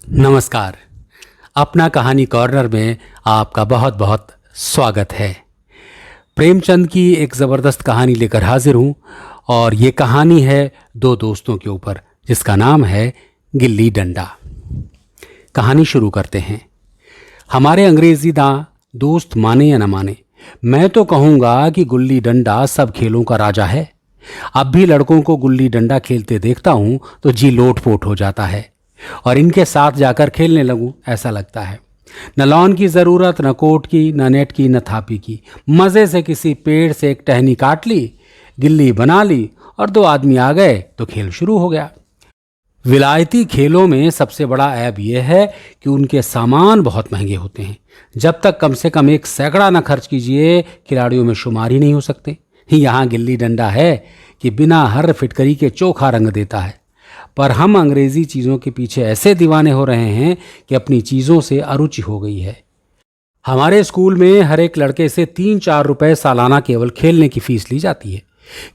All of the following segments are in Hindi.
नमस्कार। अपना कहानी कॉर्नर में आपका बहुत बहुत स्वागत है। प्रेमचंद की एक ज़बरदस्त कहानी लेकर हाजिर हूँ और ये कहानी है दो दोस्तों के ऊपर जिसका नाम है गिल्ली डंडा। कहानी शुरू करते हैं। हमारे अंग्रेजी दोस्त माने या न माने, मैं तो कहूँगा कि गुल्ली डंडा सब खेलों का राजा है। अब भी लड़कों को गुल्ली डंडा खेलते देखता हूँ तो जी लोट-पोट हो जाता है और इनके साथ जाकर खेलने लगूं ऐसा लगता है। न लॉन की ज़रूरत, न कोर्ट की, न नेट की, न थापी की। मज़े से किसी पेड़ से एक टहनी काट ली, गिल्ली बना ली और दो आदमी आ गए तो खेल शुरू हो गया। विलायती खेलों में सबसे बड़ा ऐब यह है कि उनके सामान बहुत महंगे होते हैं। जब तक कम से कम एक सैकड़ा न खर्च कीजिए, खिलाड़ियों में शुमार ही नहीं हो सकते। यहाँ गिल्ली डंडा है कि बिना हर फिटकरी के चोखा रंग देता है। पर हम अंग्रेजी चीज़ों के पीछे ऐसे दीवाने हो रहे हैं कि अपनी चीज़ों से अरुचि हो गई है। हमारे स्कूल में हर एक लड़के से 3-4 रुपए सालाना केवल खेलने की फीस ली जाती है।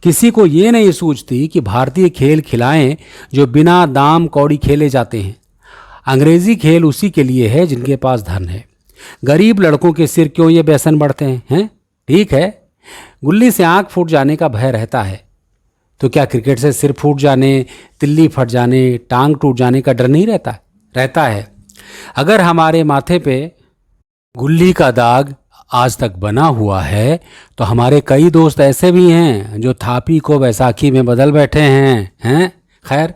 किसी को ये नहीं सूझती कि भारतीय खेल खिलाएं जो बिना दाम कौड़ी खेले जाते हैं। अंग्रेजी खेल उसी के लिए है जिनके पास धन है। गरीब लड़कों के सिर क्यों ये व्यसन बढ़ते हैं? ठीक है, गुल्ली से आंख फूट जाने का भय रहता है, तो क्या क्रिकेट से सिर फूट जाने, तिल्ली फट जाने, टांग टूट जाने का डर नहीं रहता है। अगर हमारे माथे पे गुल्ली का दाग आज तक बना हुआ है तो हमारे कई दोस्त ऐसे भी हैं जो थापी को बैसाखी में बदल बैठे हैं। खैर,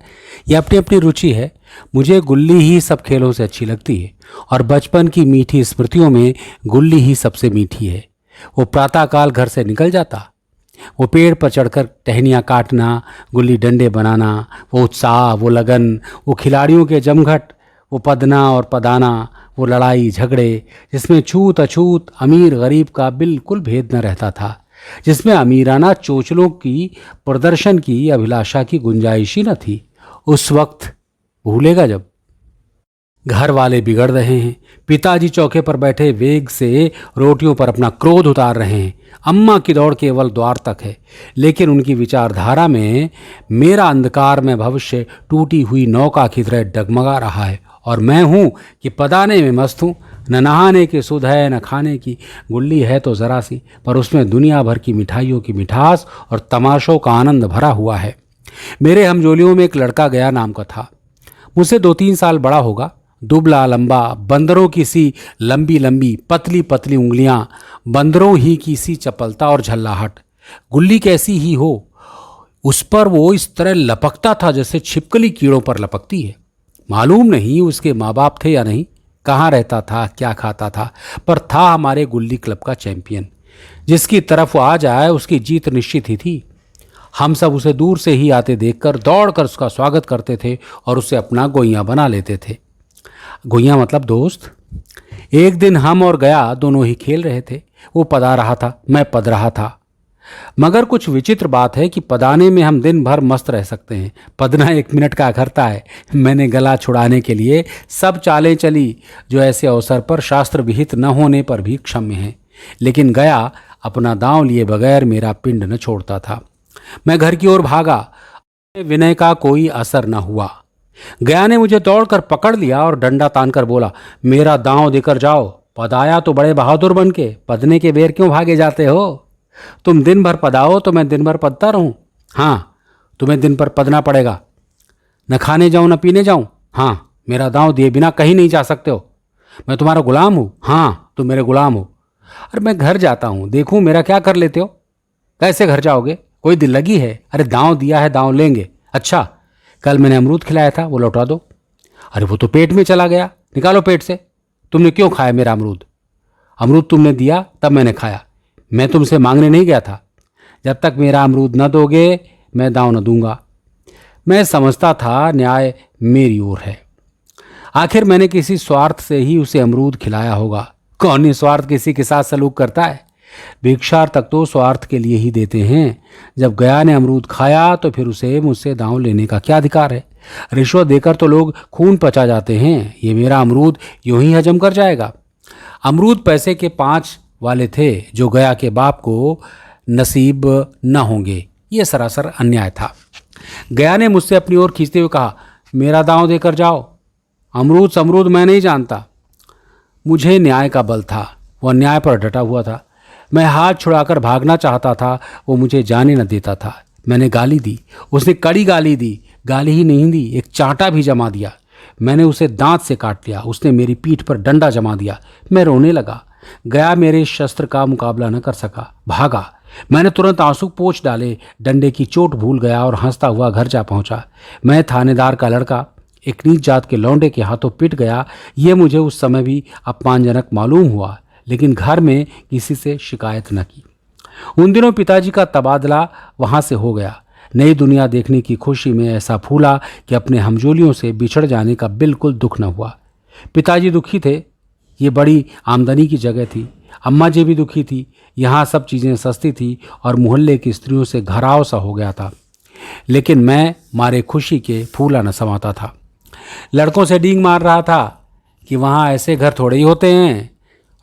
ये अपनी अपनी रुचि है। मुझे गुल्ली ही सब खेलों से अच्छी लगती है और बचपन की मीठी स्मृतियों में गुल्ली ही सबसे मीठी है। वो प्रातःकाल घर से निकल जाता, वो पेड़ पर चढ़कर टहनियाँ काटना, गुल्ली डंडे बनाना, वो उत्साह, वो लगन, वो खिलाड़ियों के जमघट, वो पदना और पदाना, वो लड़ाई झगड़े जिसमें छूत अछूत, अमीर गरीब का बिल्कुल भेद न रहता था, जिसमें अमीराना चोचलों की प्रदर्शन की अभिलाषा की गुंजाइश ही न थी। उस वक्त भूलेगा जब घर वाले बिगड़ रहे हैं, पिताजी चौके पर बैठे वेग से रोटियों पर अपना क्रोध उतार रहे हैं, अम्मा की दौड़ केवल द्वार तक है, लेकिन उनकी विचारधारा में मेरा अंधकार में भविष्य टूटी हुई नौका की तरह डगमगा रहा है और मैं हूँ कि पदाने में मस्त हूँ। न नहाने की सुध है, न खाने की। गुल्ली है तो ज़रा सी, पर उसमें दुनिया भर की मिठाइयों की मिठास और तमाशों का आनंद भरा हुआ है। मेरे हमजोलियों में एक लड़का गया नाम का था। मुझसे 2-3 साल बड़ा होगा। दुबला लंबा, बंदरों की सी लंबी लंबी पतली पतली उंगलियां, बंदरों ही की सी चपलता और झल्लाहट। गुल्ली कैसी ही हो, उस पर वो इस तरह लपकता था जैसे छिपकली कीड़ों पर लपकती है। मालूम नहीं उसके माँ बाप थे या नहीं, कहाँ रहता था, क्या खाता था, पर था हमारे गुल्ली क्लब का चैंपियन। जिसकी तरफ वो आ जाए उसकी जीत निश्चित ही थी। हम सब उसे दूर से ही आते देखकर दौड़कर उसका स्वागत करते थे और उसे अपना गोइया बना लेते थे। गोइया मतलब दोस्त। एक दिन हम और गया दोनों ही खेल रहे थे। वो पदा रहा था, मैं पद रहा था। मगर कुछ विचित्र बात है कि पदाने में हम दिन भर मस्त रह सकते हैं, पदना 1 मिनट का करता है। मैंने गला छुड़ाने के लिए सब चालें चली जो ऐसे अवसर पर शास्त्र विहित न होने पर भी क्षम्य हैं, लेकिन गया अपना दांव लिए बगैर मेरा पिंड न छोड़ता था। मैं घर की ओर भागा, विनय का कोई असर न हुआ। गया ने मुझे दौड़कर पकड़ लिया और डंडा तानकर बोला, मेरा दांव देकर जाओ। पदाया तो बड़े बहादुर बन के, पदने के बेर क्यों भागे जाते हो? तुम दिन भर पदाओ तो मैं दिन भर पदता रहूं? हाँ, तुम्हें दिन भर पदना पड़ेगा। न खाने जाऊं न पीने जाऊं? हाँ, मेरा दांव दिए बिना कहीं नहीं जा सकते हो। मैं तुम्हारा गुलाम हूं? हाँ, तुम मेरे गुलाम हो। अरे मैं घर जाता हूं, देखूं मेरा क्या कर लेते हो। कैसे घर जाओगे? कोई दिल लगी है? अरे दांव दिया है, दांव लेंगे। अच्छा, कल मैंने अमरूद खिलाया था, वो लौटा दो। अरे वो तो पेट में चला गया, निकालो पेट से। तुमने क्यों खाया मेरा अमरूद? अमरूद तुमने दिया तब मैंने खाया, मैं तुमसे मांगने नहीं गया था। जब तक मेरा अमरूद न दोगे मैं दांव न दूंगा। मैं समझता था न्याय मेरी ओर है। आखिर मैंने किसी स्वार्थ से ही उसे अमरूद खिलाया होगा। कौन निस्वार्थ किसी के साथ सलूक करता है? भिक्षार्थक तो स्वार्थ के लिए ही देते हैं। जब गया ने अमरूद खाया तो फिर उसे मुझसे दांव लेने का क्या अधिकार है? रिश्वत देकर तो लोग खून पचा जाते हैं, ये मेरा अमरूद यूं ही हजम कर जाएगा। अमरूद पैसे के 5 वाले थे जो गया के बाप को नसीब न होंगे। ये सरासर अन्याय था। गया ने मुझसे अपनी ओर खींचते हुए कहा, मेरा दांव देकर जाओ। अमरूद समरूद मैं नहीं जानता। मुझे न्याय का बल था, वह न्याय पर डटा हुआ था। मैं हाथ छुड़ाकर भागना चाहता था, वो मुझे जाने न देता था। मैंने गाली दी, उसने कड़ी गाली दी। गाली ही नहीं दी, एक चांटा भी जमा दिया। मैंने उसे दांत से काट लिया, उसने मेरी पीठ पर डंडा जमा दिया। मैं रोने लगा। गया मेरे शस्त्र का मुकाबला न कर सका, भागा। मैंने तुरंत आंसू पोंछ डाले, डंडे की चोट भूल गया और हंसता हुआ घर जा पहुंचा। मैं थानेदार का लड़का एक नीच जात के लौंडे के हाथों पिट गया, ये मुझे उस समय भी अपमानजनक मालूम हुआ, लेकिन घर में किसी से शिकायत न की। उन दिनों पिताजी का तबादला वहां से हो गया। नई दुनिया देखने की खुशी में ऐसा फूला कि अपने हमजोलियों से बिछड़ जाने का बिल्कुल दुख न हुआ। पिताजी दुखी थे, ये बड़ी आमदनी की जगह थी। अम्मा जी भी दुखी थी, यहाँ सब चीज़ें सस्ती थी और मोहल्ले की स्त्रियों से घराव सा हो गया था। लेकिन मैं मारे खुशी के फूला न समाता था। लड़कों से डींग मार रहा था कि वहाँ ऐसे घर थोड़े ही होते हैं,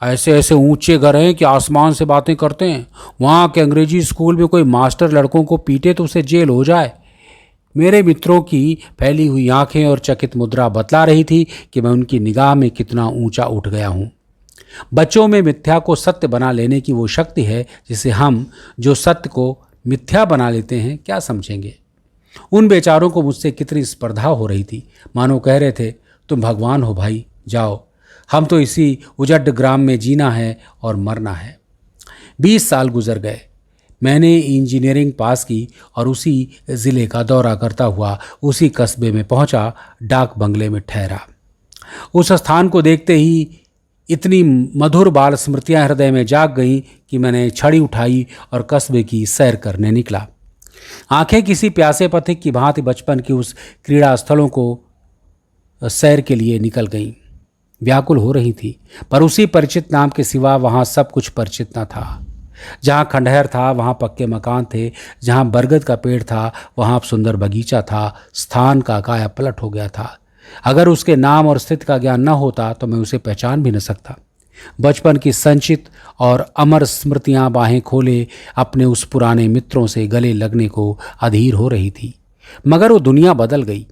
ऐसे ऐसे ऊंचे घर हैं कि आसमान से बातें करते हैं। वहाँ के अंग्रेजी स्कूल में कोई मास्टर लड़कों को पीटे तो उसे जेल हो जाए। मेरे मित्रों की फैली हुई आंखें और चकित मुद्रा बतला रही थी कि मैं उनकी निगाह में कितना ऊंचा उठ गया हूँ। बच्चों में मिथ्या को सत्य बना लेने की वो शक्ति है जिसे हम, जो सत्य को मिथ्या बना लेते हैं, क्या समझेंगे। उन बेचारों को मुझसे कितनी स्पर्धा हो रही थी, मानो कह रहे थे, तुम भगवान हो भाई, जाओ, हम तो इसी उजड़ ग्राम में जीना है और मरना है। 20 साल गुजर गए। मैंने इंजीनियरिंग पास की और उसी ज़िले का दौरा करता हुआ उसी कस्बे में पहुंचा, डाक बंगले में ठहरा। उस स्थान को देखते ही इतनी मधुर बाल स्मृतियाँ हृदय में जाग गईं कि मैंने छड़ी उठाई और कस्बे की सैर करने निकला। आंखें किसी प्यासे पथिक की भांति बचपन की उस क्रीड़ा स्थलों को सैर के लिए निकल गईं। व्याकुल हो रही थी, पर उसी परिचित नाम के सिवा वहाँ सब कुछ परिचित न था। जहाँ खंडहर था वहाँ पक्के मकान थे, जहाँ बरगद का पेड़ था वहाँ अब सुंदर बगीचा था। स्थान का काया पलट हो गया था। अगर उसके नाम और स्थिति का ज्ञान न होता तो मैं उसे पहचान भी न सकता। बचपन की संचित और अमर स्मृतियां बाहें खोले अपने उस पुराने मित्रों से गले लगने को अधीर हो रही थी। मगर वो दुनिया बदल गई।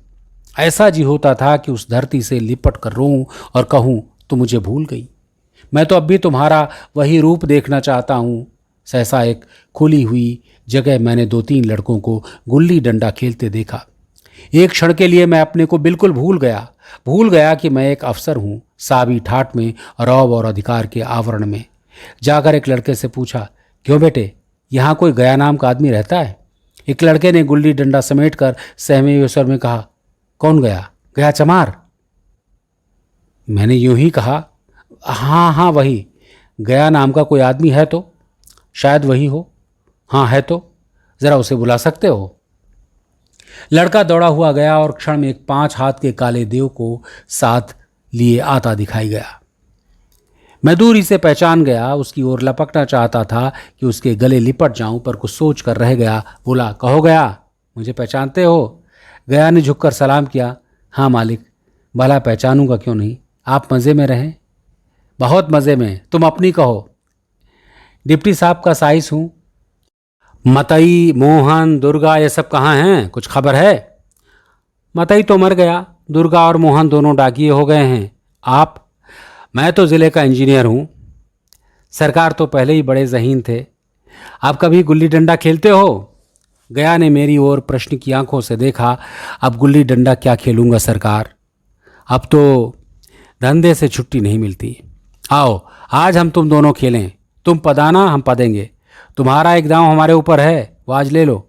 ऐसा जी होता था कि उस धरती से लिपट कर रोऊं और कहूं, तू मुझे भूल गई। मैं तो अब भी तुम्हारा वही रूप देखना चाहता हूं। सहसा एक खुली हुई जगह मैंने 2-3 लड़कों को गुल्ली डंडा खेलते देखा। एक क्षण के लिए मैं अपने को बिल्कुल भूल गया कि मैं एक अफसर हूँ, साबी ठाट में, रौब और अधिकार के आवरण में। जाकर एक लड़के से पूछा, क्यों बेटे, यहाँ कोई गया नाम का आदमी रहता है? एक लड़के ने गुल्ली डंडा समेट कर सहमे हुए स्वर में कहा, कौन गया? गया चमार? मैंने यूं ही कहा, हाँ हाँ वही। गया नाम का कोई आदमी है तो? शायद वही हो। हाँ है तो, जरा उसे बुला सकते हो? लड़का दौड़ा हुआ गया और क्षण में एक 5 हाथ के काले देव को साथ लिए आता दिखाई गया। मैं दूरी से पहचान गया। उसकी ओर लपकना चाहता था कि उसके गले लिपट जाऊं, पर कुछ सोच कर रह गया। बोला, कहो गया, मुझे पहचानते हो? गया ने झुककर सलाम किया। हाँ मालिक, भला पहचानूंगा क्यों नहीं। आप मज़े में रहें? बहुत मज़े में, तुम अपनी कहो। डिप्टी साहब का साइस हूँ। मतई, मोहन, दुर्गा ये सब कहाँ हैं? कुछ खबर है? मतई तो मर गया, दुर्गा और मोहन दोनों डाकिये हो गए हैं। आप? मैं तो ज़िले का इंजीनियर हूँ। सरकार तो पहले ही बड़े ज़हीन थे। आप कभी गुल्ली डंडा खेलते हो? गया ने मेरी ओर प्रश्न की आंखों से देखा। अब गुल्ली डंडा क्या खेलूँगा सरकार, अब तो धंधे से छुट्टी नहीं मिलती। आओ आज हम तुम दोनों खेलें। तुम पदाना, हम पदेंगे। तुम्हारा एक दांव हमारे ऊपर है, वो आज ले लो।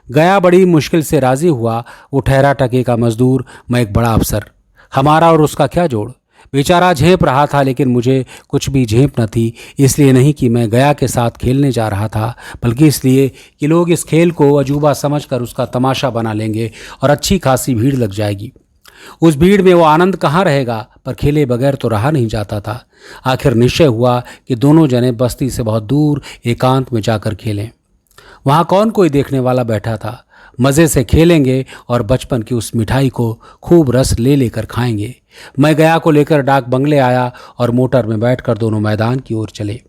गया बड़ी मुश्किल से राजी हुआ। वो ठहरा टके का मजदूर, मैं एक बड़ा अफसर। हमारा और उसका क्या जोड़? बेचारा झेप रहा था, लेकिन मुझे कुछ भी झेप न थी। इसलिए नहीं कि मैं गया के साथ खेलने जा रहा था, बल्कि इसलिए कि लोग इस खेल को अजूबा समझकर उसका तमाशा बना लेंगे और अच्छी खासी भीड़ लग जाएगी। उस भीड़ में वो आनंद कहाँ रहेगा? पर खेले बगैर तो रहा नहीं जाता था। आखिर निश्चय हुआ कि दोनों जने बस्ती से बहुत दूर एकांत में जाकर खेलें। वहाँ कौन कोई देखने वाला बैठा था। मज़े से खेलेंगे और बचपन की उस मिठाई को खूब रस ले लेकर खाएंगे। मैं गया को लेकर डाक बंगले आया और मोटर में बैठकर दोनों मैदान की ओर चले।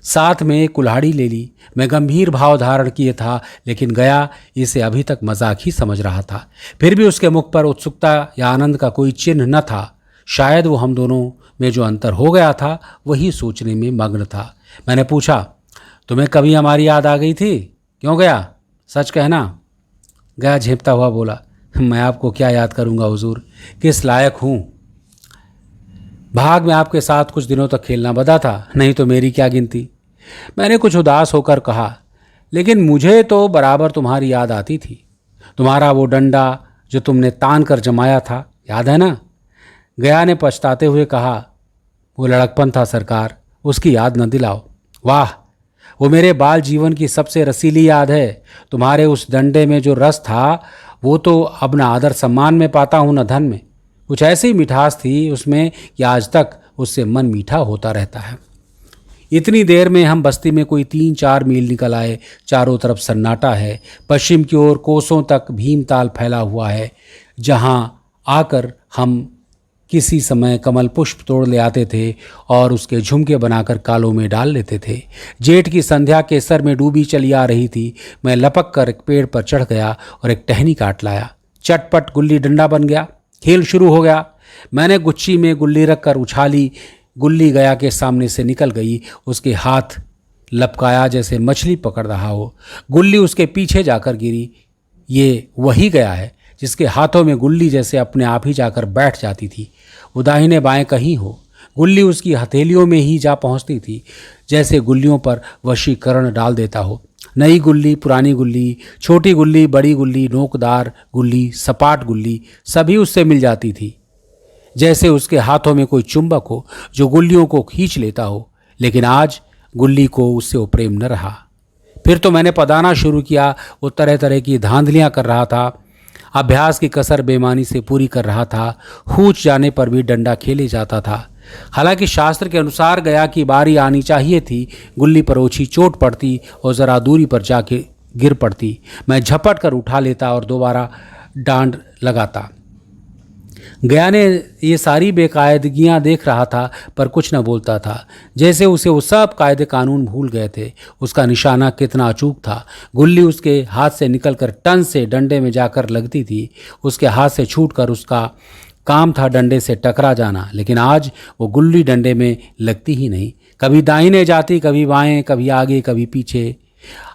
साथ में एक कुल्हाड़ी ले ली। मैं गंभीर भाव धारण किए था, लेकिन गया इसे अभी तक मजाक ही समझ रहा था। फिर भी उसके मुख पर उत्सुकता या आनंद का कोई चिन्ह न था। शायद वो हम दोनों में जो अंतर हो गया था वही सोचने में मग्न था। मैंने पूछा, तुम्हें कभी हमारी याद आ गई थी? क्यों गया, सच कहना। गया झेंपता हुआ बोला, मैं आपको क्या याद करूंगा हुजूर, किस लायक हूं। भाग में आपके साथ कुछ दिनों तक खेलना बदा था, नहीं तो मेरी क्या गिनती। मैंने कुछ उदास होकर कहा, लेकिन मुझे तो बराबर तुम्हारी याद आती थी। तुम्हारा वो डंडा जो तुमने तान कर जमाया था, याद है ना? गया ने पछताते हुए कहा, वो लड़कपन था सरकार, उसकी याद न दिलाओ। वाह, वो मेरे बाल जीवन की सबसे रसीली याद है। तुम्हारे उस डंडे में जो रस था वो तो अब न आदर सम्मान में पाता हूँ न धन में। कुछ ऐसी मिठास थी उसमें कि आज तक उससे मन मीठा होता रहता है। इतनी देर में हम बस्ती में कोई 3-4 मील निकल आए। चारों तरफ सन्नाटा है। पश्चिम की ओर कोसों तक भीमताल फैला हुआ है, जहाँ आकर हम किसी समय कमल पुष्प तोड़ ले आते थे और उसके झुमके बनाकर कालों में डाल लेते थे। जेठ की संध्या केसर में डूबी चली आ रही थी। मैं लपक कर एक पेड़ पर चढ़ गया और एक टहनी काट लाया। चटपट गुल्ली डंडा बन गया। खेल शुरू हो गया। मैंने गुच्छी में गुल्ली रखकर उछाली। गुल्ली गया के सामने से निकल गई। उसके हाथ लपकाया जैसे मछली पकड़ रहा हो। गुल्ली उसके पीछे जाकर गिरी। ये वही गया है जिसके हाथों में गुल्ली जैसे अपने आप ही जाकर बैठ जाती थी। वो दाहिने बाएं कहीं हो, गुल्ली उसकी हथेलियों में ही जा पहुंचती थी, जैसे गुल्लियों पर वशीकरण डाल देता हो। नई गुल्ली, पुरानी गुल्ली, छोटी गुल्ली, बड़ी गुल्ली, नोकदार गुल्ली, सपाट गुल्ली, सभी उससे मिल जाती थी। जैसे उसके हाथों में कोई चुंबक हो जो गुल्लियों को खींच लेता हो। लेकिन आज गुल्ली को उससे वो प्रेम न रहा। फिर तो मैंने पदाना शुरू किया। वो तरह तरह की धांधलियां कर रहा था। अभ्यास की कसर बेईमानी से पूरी कर रहा था। हूच जाने पर भी डंडा खेले जाता था। हालांकि शास्त्र के अनुसार गया की बारी आनी चाहिए थी। गुल्ली पर ओछी चोट पड़ती और ज़रा दूरी पर जाके गिर पड़ती। मैं झपट कर उठा लेता और दोबारा डांड लगाता। गया ने ये सारी बेकायदगियां देख रहा था, पर कुछ न बोलता था, जैसे उसे वो सब कायदे कानून भूल गए थे। उसका निशाना कितना अचूक था। गुल्ली उसके हाथ से निकलकर टन से डंडे में जाकर लगती थी। उसके हाथ से छूटकर उसका काम था डंडे से टकरा जाना। लेकिन आज वो गुल्ली डंडे में लगती ही नहीं। कभी दाहिने जाती, कभी बाएं, कभी आगे, कभी पीछे।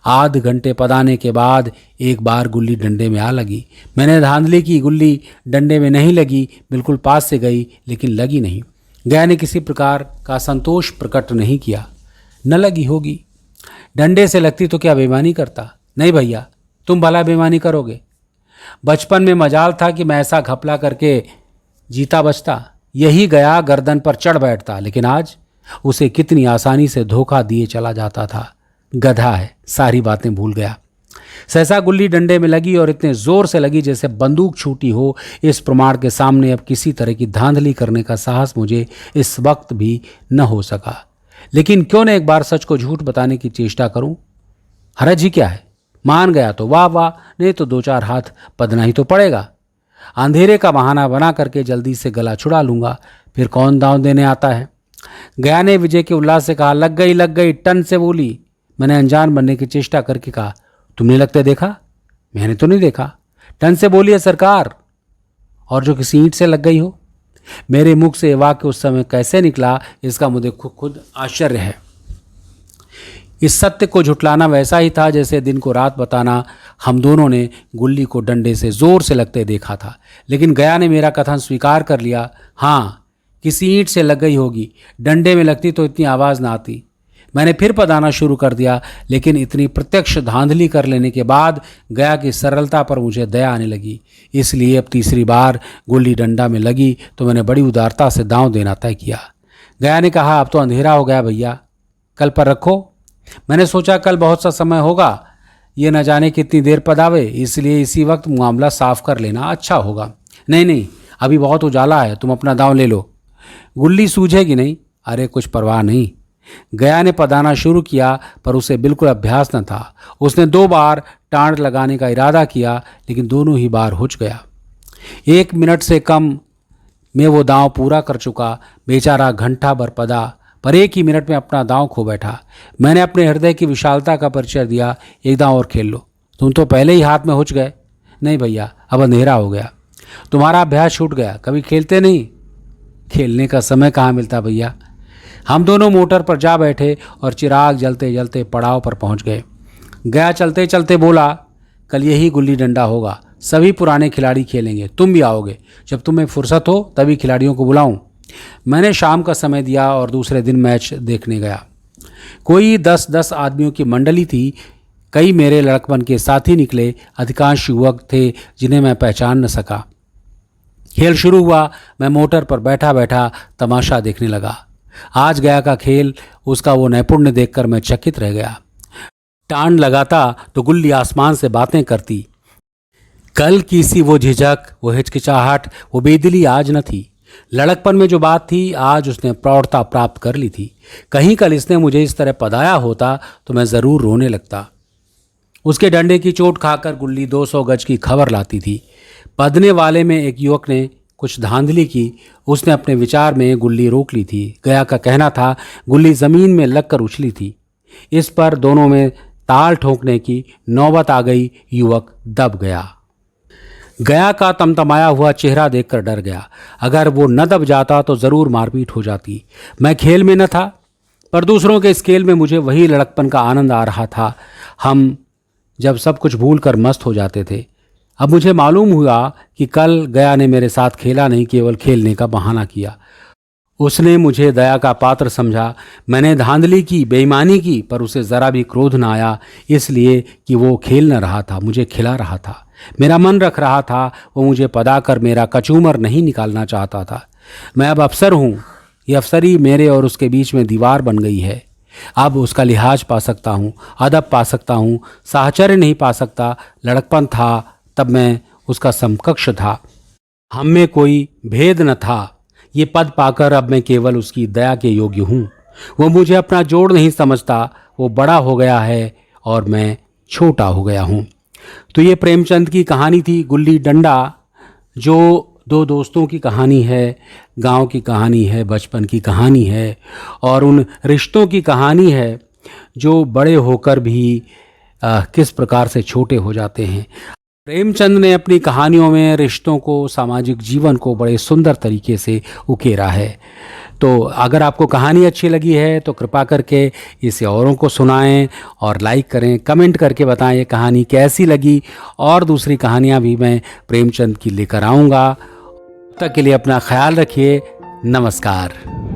आध घंटे पदाने के बाद एक बार गुल्ली डंडे में आ लगी। मैंने धांधली की। गुल्ली डंडे में नहीं लगी, बिल्कुल पास से गई, लेकिन लगी नहीं। गया ने किसी प्रकार का संतोष प्रकट नहीं किया। न लगी होगी। डंडे से लगती तो क्या बेईमानी करता? नहीं भैया, तुम भला बेईमानी करोगे? बचपन में मजाल था कि मैं ऐसा घपला करके जीता बचता। यही गया गर्दन पर चढ़ बैठता, लेकिन आज उसे कितनी आसानी से धोखा दिए चला जाता था। गधा है, सारी बातें भूल गया। सहसा गुल्ली डंडे में लगी और इतने जोर से लगी जैसे बंदूक छूटी हो। इस प्रमाण के सामने अब किसी तरह की धांधली करने का साहस मुझे इस वक्त भी न हो सका। लेकिन क्यों न एक बार सच को झूठ बताने की चेष्टा करूं? हरज ही क्या है? मान गया तो वाह वाह, नहीं तो 2-4 हाथ पदना ही तो पड़ेगा। अंधेरे का बहाना बना करके जल्दी से गला छुड़ा लूंगा, फिर कौन दांव देने आता है। गया ने विजय के उल्लास से कहा, लग गई लग गई, टन से बोली। मैंने अनजान बनने की चेष्टा करके कहा, तुमने लगता देखा? मैंने तो नहीं देखा। टन से बोली है सरकार। और जो किसी ईंट से लग गई हो? मेरे मुख से वाक्य उस समय कैसे निकला, इसका मुझे खुद आश्चर्य है। इस सत्य को झुटलाना वैसा ही था जैसे दिन को रात बताना। हम दोनों ने गुल्ली को डंडे से जोर से लगते देखा था, लेकिन गया ने मेरा कथन स्वीकार कर लिया। हाँ, किसी ईंट से लग गई होगी। डंडे में लगती तो इतनी आवाज़ ना आती। मैंने फिर पदाना शुरू कर दिया, लेकिन इतनी प्रत्यक्ष धांधली कर लेने के बाद गया की सरलता पर मुझे दया आने लगी। इसलिए अब तीसरी बार गुल्ली डंडा में लगी तो मैंने बड़ी उदारता से दांव देना तय किया। गया ने कहा, अब तो अंधेरा हो गया भैया, कल पर रखो। मैंने सोचा कल बहुत सा समय होगा, ये न जाने कितनी देर पदावे, इसलिए इसी वक्त मामला साफ कर लेना अच्छा होगा। नहीं नहीं, अभी बहुत उजाला है, तुम अपना दांव ले लो। गुल्ली सूझेगी नहीं? अरे कुछ परवाह नहीं। गया ने पदाना शुरू किया, पर उसे बिल्कुल अभ्यास न था। उसने 2 बार टांड लगाने का इरादा किया, लेकिन दोनों ही बार हुच गया। 1 मिनट से कम में वो दांव पूरा कर चुका। बेचारा घंटा भर पदा, पर एक ही मिनट में अपना दांव खो बैठा। मैंने अपने हृदय की विशालता का परिचय दिया। एक दांव और खेल लो। तुम तो पहले ही हाथ में हुच गए। नहीं भैया, अब अंधेरा हो गया, तुम्हारा अभ्यास छूट गया, कभी खेलते नहीं। खेलने का समय कहाँ मिलता भैया। हम दोनों मोटर पर जा बैठे और चिराग जलते जलते पड़ाव पर पहुंच गए। गया चलते चलते बोला, कल यही गुल्ली डंडा होगा, सभी पुराने खिलाड़ी खेलेंगे, तुम भी आओगे। जब तुम्हें फुर्सत हो तभी खिलाड़ियों को बुलाऊं। मैंने शाम का समय दिया और दूसरे दिन मैच देखने गया। कोई 10-10 आदमियों की मंडली थी। कई मेरे लड़कपन के साथी निकले। अधिकांश युवक थे जिन्हें मैं पहचान न सका। खेल शुरू हुआ। मैं मोटर पर बैठा बैठा तमाशा देखने लगा। आज गया का खेल, उसका वो नैपुण्य देखकर मैं चकित रह गया। टांड लगाता तो गुल्ली आसमान से बातें करती। कल की सी वो झिझक, वो हिचकिचाहट, वो बेदिली आज न थी। लड़कपन में जो बात थी आज उसने प्रौढ़ता प्राप्त कर ली थी। कहीं कल इसने मुझे इस तरह पदाया होता तो मैं ज़रूर रोने लगता। उसके डंडे की चोट खाकर गुल्ली 200 गज की खबर लाती थी। पदने वाले में एक युवक ने कुछ धांधली की। उसने अपने विचार में गुल्ली रोक ली थी। गया का कहना था गुल्ली ज़मीन में लगकर उछली थी। इस पर दोनों में ताल ठोकने की नौबत आ गई। युवक दब गया। गया का तमतमाया हुआ चेहरा देखकर डर गया। अगर वो न दब जाता तो ज़रूर मारपीट हो जाती। मैं खेल में न था, पर दूसरों के इस खेल में मुझे वही लड़कपन का आनंद आ रहा था। हम जब सब कुछ भूल कर मस्त हो जाते थे। अब मुझे मालूम हुआ कि कल गया ने मेरे साथ खेला नहीं, केवल खेलने का बहाना किया। उसने मुझे दया का पात्र समझा। मैंने धांधली की, बेईमानी की, पर उसे ज़रा भी क्रोध न आया, इसलिए कि वो खेल न रहा था, मुझे खिला रहा था। मेरा मन रख रहा था। वो मुझे पदाकर मेरा कचूमर नहीं निकालना चाहता था। मैं अब अफसर हूँ। ये अफसरी मेरे और उसके बीच में दीवार बन गई है। अब उसका लिहाज पा सकता हूँ, अदब पा सकता हूँ, साहचर्य नहीं पा सकता। लड़कपन था तब मैं उसका समकक्ष था। हम में कोई भेद न था। ये पद पाकर अब मैं केवल उसकी दया के योग्य हूँ। वो मुझे अपना जोड़ नहीं समझता। वो बड़ा हो गया है और मैं छोटा हो गया हूँ। तो ये प्रेमचंद की कहानी थी, गुल्ली डंडा, जो दो दोस्तों की कहानी है, गांव की कहानी है, बचपन की कहानी है और उन रिश्तों की कहानी है जो बड़े होकर भी किस प्रकार से छोटे हो जाते हैं। प्रेमचंद ने अपनी कहानियों में रिश्तों को, सामाजिक जीवन को बड़े सुंदर तरीके से उकेरा है। तो अगर आपको कहानी अच्छी लगी है तो कृपा करके इसे औरों को सुनाएं और लाइक करें, कमेंट करके बताएं ये कहानी कैसी लगी। और दूसरी कहानियाँ भी मैं प्रेमचंद की लेकर आऊँगा। तब तक के लिए अपना ख्याल रखिए। नमस्कार।